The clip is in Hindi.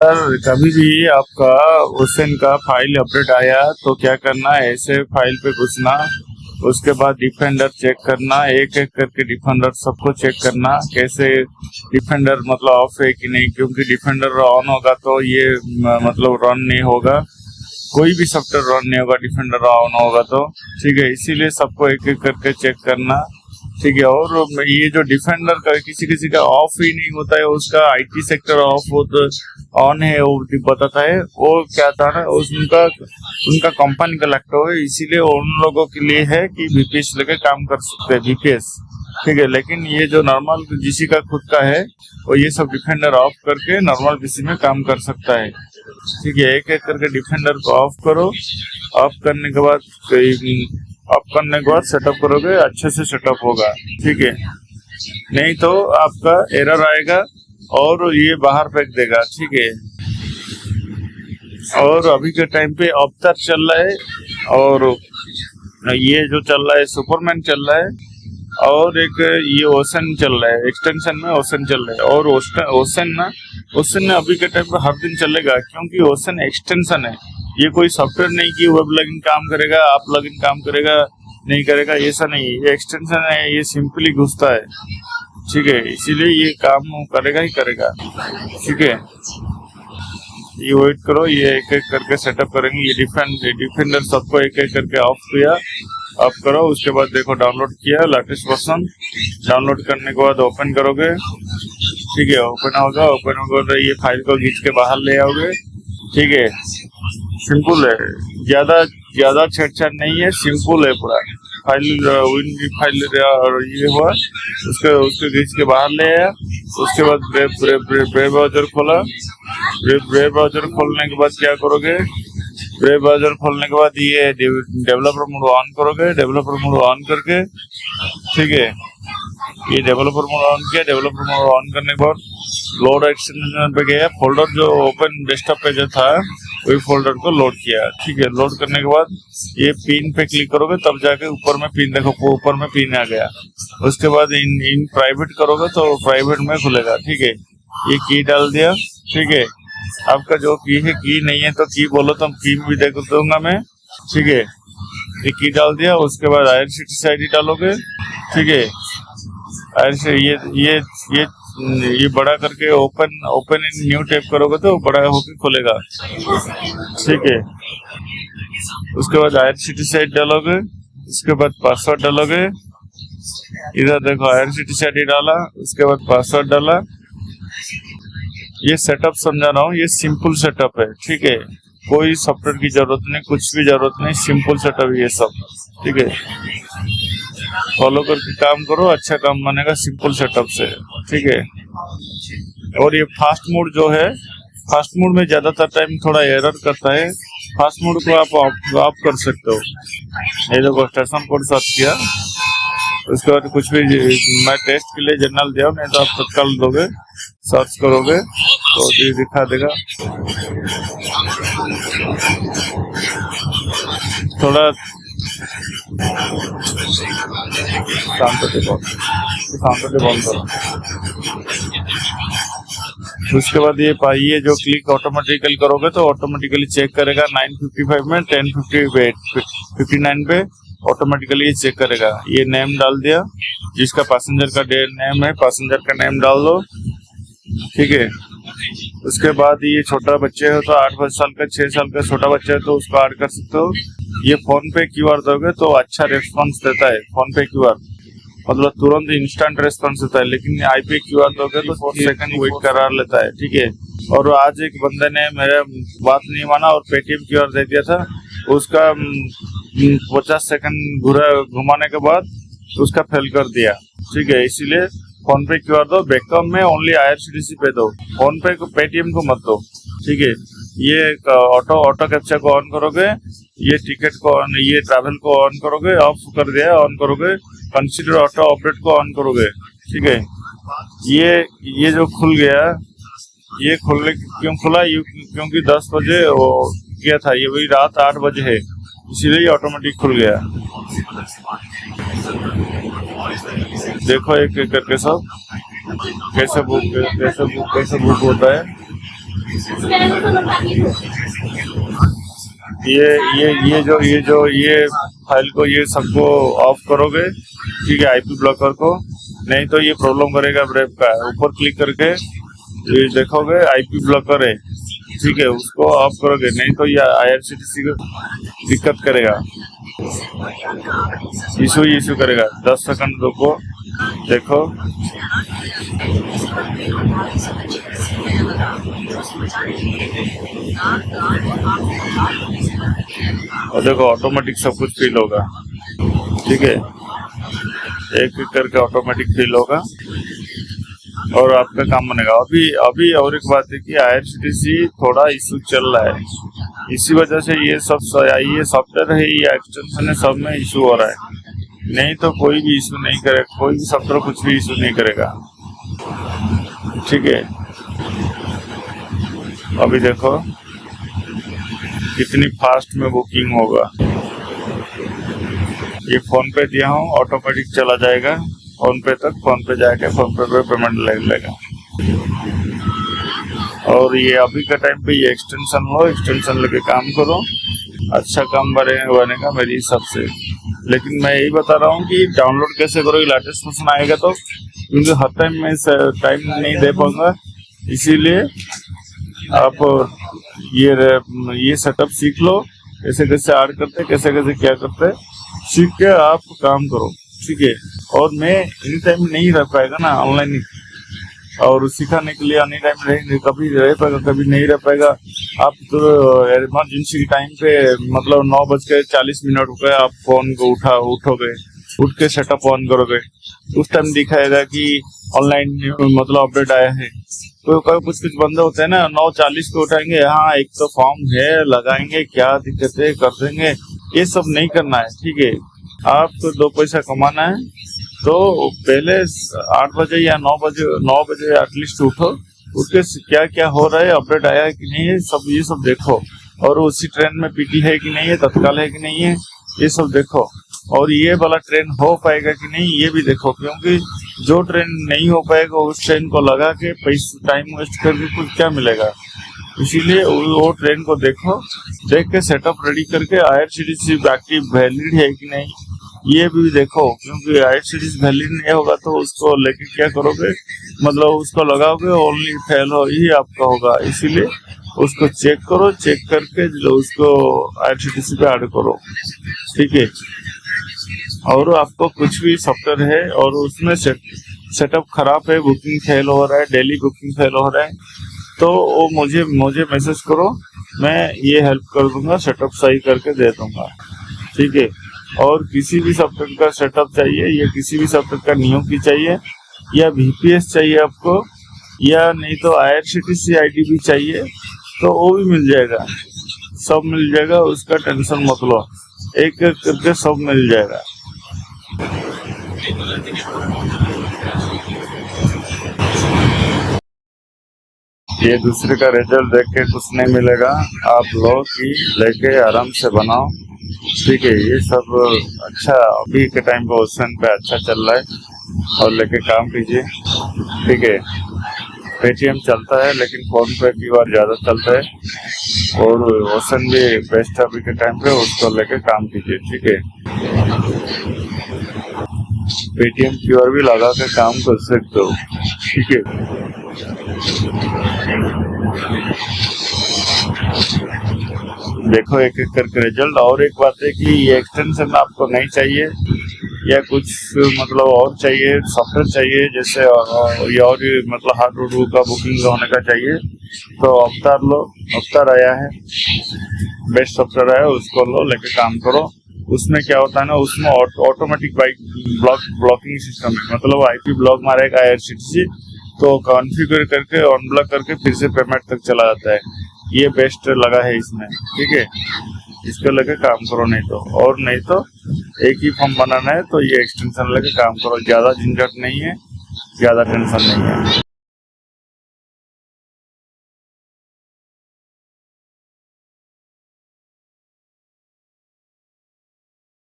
सर कभी भी आपका ओशन का फाइल अपडेट आया तो क्या करना है, ऐसे फाइल पे घुसना, उसके बाद डिफेंडर चेक करना, एक एक करके डिफेंडर सबको चेक करना कैसे डिफेंडर मतलब ऑफ है कि नहीं, क्योंकि डिफेंडर ऑन होगा तो ये मतलब रन नहीं होगा, कोई भी सॉफ्टवेयर रन नहीं होगा डिफेंडर ऑन होगा तो। ठीक है, इसीलिए सबको एक एक करके चेक करना। ठीक है, और ये जो डिफेंडर का किसी किसी का ऑफ ही नहीं होता है, उसका आईटी सेक्टर ऑफ हो तो ऑन है वो बताता है, वो क्या था ना उनका उनका कंपनी का लैपटॉप है, इसीलिए उन लोगों के लिए है कि वीपीएस लेके काम कर सकते हैं वीपीएस। ठीक है, लेकिन ये जो नॉर्मल जिसी का खुद का है वो ये सब डिफेंडर ऑफ करके नॉर्मल पीसी में काम कर सकता है। ठीक है, एक एक करके डिफेंडर को ऑफ करो, ऑफ करने के बाद सेटअप करोगे, अच्छे से सेटअप होगा। ठीक है, नहीं तो आपका एरर आएगा और ये बाहर फेंक देगा। ठीक है, और अभी के टाइम पे अवतार चल रहा है और ये जो चल रहा है सुपरमैन चल रहा है, और एक ये ओशन चल रहा है, एक्सटेंशन में ओशन चल रहा है। और ओशन अभी के टाइम पे हर दिन चलेगा, क्योंकि ओशन एक्सटेंशन है, ये कोई सॉफ्टवेयर नहीं कि वेब प्लगइन काम करेगा आप प्लगइन काम करेगा नहीं करेगा, ऐसा नहीं, ये एक्सटेंशन है, ये सिंपली घुसता है। ठीक है, इसीलिए ये काम करेगा ही करेगा। ठीक है, ये वेट करो, ये एक एक करके सेटअप करेंगे। ये डिफेंडर सबको एक एक करके ऑफ किया, ऑफ करो, उसके बाद देखो डाउनलोड किया लेटेस्ट वर्जन, डाउनलोड करने के बाद ओपन करोगे। ठीक है, ओपन होगा तो ये फाइल को खींच के बाहर ले आओगे। ठीक है, सिंपल है, ज्यादा छेड़छाड़ नहीं है, सिंपल है पूरा। फाइल ये हुआ, उसके खींच के बाहर ले आया, उसके बाद ब्रेव ब्राउजर खोला। ब्रेव ब्राउजर खोलने के बाद क्या करोगे, ब्रेव ब्राउजर खोलने के बाद ये डेवलपर मोड ऑन करोगे, डेवलपर मोड ऑन करके। ठीक है, ये डेवलपर मोड ऑन किया, डेवलपर मोड ऑन करने के बाद लोड एक्सटेंशन पे गया, फोल्डर जो ओपन डेस्कटॉप पे जो था वही फोल्डर को लोड किया। ठीक है, लोड करने के बाद ये पिन पे क्लिक करोगे, तब जाके ऊपर में पिन देखो, ऊपर में पिन आ गया। उसके बाद इन प्राइवेट करोगे तो प्राइवेट में खुलेगा। ठीक है, ये की डाल दिया। ठीक है, आपका जो की है, की नहीं है तो की बोलो तो की भी दे दूंगा मैं। ठीक है, ये की डाल दिया, उसके बाद आईआरसीटीसी आईडी डालोगे। ठीक है, ये बड़ा करके ओपन इन न्यू टैब करोगे तो बड़ा होके खुलेगा। ठीक है, उसके बाद आईआरसीटीसी आईडी डालोगे, उसके बाद पासवर्ड डालोगे। इधर देखो आईआरसीटीसी आईडी डाला, उसके बाद पासवर्ड डाला। ये सेटअप समझा रहा हूँ, ये सिंपल सेटअप है। ठीक है, कोई सॉफ्टवेयर की जरूरत नहीं, कुछ भी जरूरत नहीं, सिंपल सेटअप ये सब। ठीक है, फॉलो करके काम करो, अच्छा काम बनेगा सिंपल सेटअप से। ठीक है, और ये फास्ट मोड जो है, फास्ट मोड में ज्यादातर टाइम थोड़ा एरर करता है, फास्ट मोड को आप ऑफ कर सकते हो। ये देखो स्टेशन कोड सर्च किया, उसके बाद कुछ भी मैं टेस्ट के लिए जनरल दिया, नहीं तो आप तत्काल दोगे, सर्च करोगे तो ये दिखा देगा। थोड़ा शांति बंद करो। उसके बाद ये जो क्लिक ऑटोमेटिकली करोगे तो ऑटोमेटिकली चेक करेगा 955 में 1059 पे ऑटोमेटिकली चेक करेगा। ये नेम डाल दिया, जिसका पैसेंजर का नेम है, पैसेंजर का नेम डाल दो। ठीक है, उसके बाद ये छोटा बच्चे हो तो 8 साल का 6 साल का छोटा बच्चा है तो उसको ऐड कर सकते हो। ये फोन पे क्यूआर दोगे तो अच्छा रेस्पॉन्स देता है, फोन पे क्यूआर मतलब तुरंत इंस्टेंट रेस्पॉन्स देता है, लेकिन आईपी क्यूआर दोगे तो 4 सेकंड वेट करा लेता है। ठीक है, और आज एक बंदे ने मेरा बात नहीं माना और पेटीएम क्यूआर दे दिया था, उसका 50 सेकंड घुमाने के बाद उसका फेल कर दिया। ठीक है, इसीलिए फोन पे क्यूआर दो, बैकअप में ओनली आईआरसीटीसी पे दो, फोन पे को पेटीएम को मत दो। ठीक है, ये ऑटो कैप्चा को ऑन करोगे, ये टिकट को ऑन, ये ट्रैवल को ऑन करोगे, ऑफ कर दिया, ऑन करोगे, कंसीडर ऑटो ऑपरेट को ऑन करोगे। ठीक है, ये जो खुल गया, ये खुलने क्यों खुला, क्योंकि 10 बजे वो किया था, ये वही रात 8 बजे है, इसीलिए ऑटोमेटिक खुल गया। देखो एक एक करके सब कैसे बुक होता है। ये फाइल को ये सबको ऑफ करोगे, ठीक है, आईपी ब्लॉकर को, नहीं तो ये प्रॉब्लम करेगा ब्रेव का। ऊपर क्लिक करके ये देखोगे आईपी ब्लॉकर है, ठीक है, उसको ऑफ करोगे, नहीं तो ये आईआरसीटीसी को दिक्कत करेगा, इशू करेगा। 10 सेकंड रुको, देखो और देखो ऑटोमेटिक सब कुछ फिल होगा, ठीक है, एक एक करके ऑटोमेटिक फिल होगा और आपका काम बनेगा। अभी और एक बात है कि आईआरसीटीसी थोड़ा इशू चल रहा है, इसी वजह से ये सॉफ्टवेयर है या एक्सटेंशन है, सब में इशू हो रहा है, नहीं तो कोई भी इशू नहीं करेगा, कोई भी सॉफ्टवेयर कुछ भी इशू नहीं करेगा, ठीक है। अभी देखो कितनी फास्ट में बुकिंग होगा। ये फोन पे दिया हूँ, ऑटोमेटिक चला जाएगा फोन पे तक, फोन पे जाके फोन पे पेमेंट लगेगा। और ये अभी का टाइम पे ये एक्सटेंशन लो, एक्सटेंशन लेके काम करो, अच्छा काम बनेगा मेरी हिसाब से। लेकिन मैं यही बता रहा हूँ कि डाउनलोड कैसे करो, लेटेस्ट वर्जन आएगा तो, क्योंकि हर टाइम में टाइम नहीं दे पाऊंगा, इसीलिए आप ये सेटअप सीख लो, कैसे कैसे ऐड करते, कैसे कैसे क्या करते, सीख के आप काम करो, ठीक है। और मैं एनी टाइम नहीं रह पाएगा ना ऑनलाइन, और सिखाने के लिए एनी टाइम रहेंगे, कभी रह पाएगा कभी नहीं रह पाएगा। आप तो इमरजेंसी टाइम पे मतलब 9:40 हो गए, आप फोन को उठोगे, उठ के सेटअप ऑन करोगे, उस टाइम दिखाएगा कि ऑनलाइन मतलब अपडेट आया है। तो कुछ बंदे होते हैं ना 9:40 को उठाएंगे, हाँ एक तो फॉर्म है लगाएंगे, क्या दिक्कत है कर देंगे, ये सब नहीं करना है, ठीक है। आपको 2 पैसा कमाना है तो पहले 8 बजे या 9 बजे एटलीस्ट उठो, उठ के क्या क्या हो रहा है, अपडेट आया है कि नहीं है, ये सब देखो। और उसी ट्रेन में पीटी है कि नहीं है, तत्काल है कि नहीं है, ये सब देखो। और ये वाला ट्रेन हो पाएगा कि नहीं ये भी देखो, क्योंकि जो ट्रेन नहीं हो पाएगा उस ट्रेन को लगा के पैसा टाइम वेस्ट करके कुछ क्या मिलेगा। इसीलिए वो ट्रेन को देखो, देख के सेटअप रेडी करके आईआरसीटीसी एक्टिव वैलिड है कि नहीं ये भी देखो, क्योंकि आईआरसीटीसी वैलिड नहीं होगा तो उसको लेके क्या करोगे, मतलब उसको लगाओगे ओनली फेल हो ही आपका होगा। इसीलिए उसको चेक करो, चेक करके उसको आईआरसीटीसी पे ऐड करो, ठीक है। और आपको कुछ भी सॉफ्टवेयर है और उसमें सेटअप खराब है, बुकिंग फेल हो रहा है, डेली बुकिंग फेल हो रहा है, तो वो मुझे मैसेज करो, मैं ये हेल्प कर दूंगा, सेटअप सही करके दे दूंगा, ठीक है। और किसी भी सॉफ्टवेयर का सेटअप चाहिए या किसी भी सॉफ्टवेयर का नियम की चाहिए या वीपीएस चाहिए आपको, या नहीं तो आईआरसीटीसी आईडी भी चाहिए, तो वो भी मिल जाएगा, सब मिल जाएगा, उसका टेंशन मत लो, एक एक करके सब मिल जाएगा। ये दूसरे का रिजल्ट देख के कुछ नहीं मिलेगा, आप लोग की लेके आराम से बनाओ, ठीक है। ये सब अच्छा अभी के टाइम पे ओशन पे अच्छा चल रहा है और लेके काम कीजिए, ठीक है। पेटीएम चलता है लेकिन फोन पे क्यूआर ज्यादा चलता है, और ओशन भी बेस्ट है अभी के टाइम पे, उसको लेके काम कीजिए, ठीक है। पेटीएम क्यूआर भी लगा के काम कर सकते हो, ठीक है। देखो एक एक करके रिजल्ट। और एक बात है कि ये एक्सटेंशन आपको नहीं चाहिए या कुछ मतलब और चाहिए, सॉफ्टवेयर चाहिए, जैसे और मतलब हार्डवुड का बुकिंग होने का चाहिए, तो अवतार लो, अवतार आया है, बेस्ट सॉफ्टवेयर आया, उसको लो, लेके काम करो। उसमें क्या होता है ना, उसमें ऑटोमेटिक ब्लॉकिंग सिस्टम है, मतलब आईपी ब्लॉक मारेगा आईआरसीटीसी, तो कॉन्फ़िगर करके अनब्लॉक करके फिर से पेमेंट तक चला जाता है। ये बेस्ट लगा है इसमें, ठीक है। इसको लेके काम करो, नहीं तो एक ही फॉर्म बनाना है तो ये एक्सटेंशन लेके काम करो, ज्यादा झंझट नहीं है, ज्यादा टेंशन नहीं है।